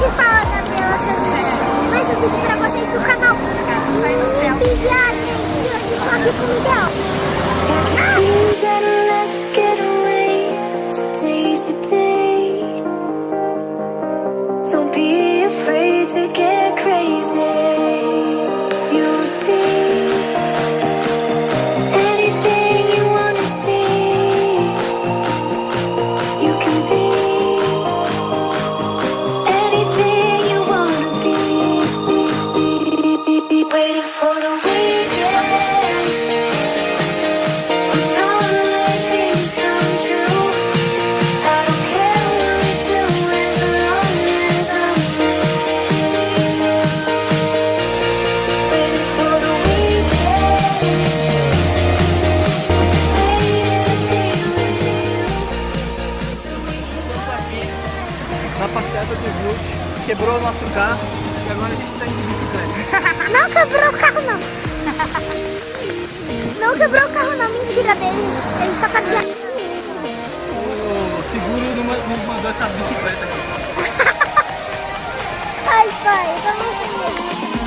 que fala, Gabriela, mais um vídeo pra vocês do canal Mip Viagens. E hoje estou aqui com o Miguel. Things that let's get away. Today's your day. Don't be afraid to get crazy. You'll see anything you wanna see. You can be anything you wanna be. Waiting for the weekend. Na passeada do Ruth, quebrou o nosso carro e agora a gente está indo de bicicleta. Não quebrou o carro, não. Não quebrou o carro, não. Mentira dele. Ele só tá dizendo. O seguro nos mandou essa bicicleta aqui. Ai, pai, vamos ver.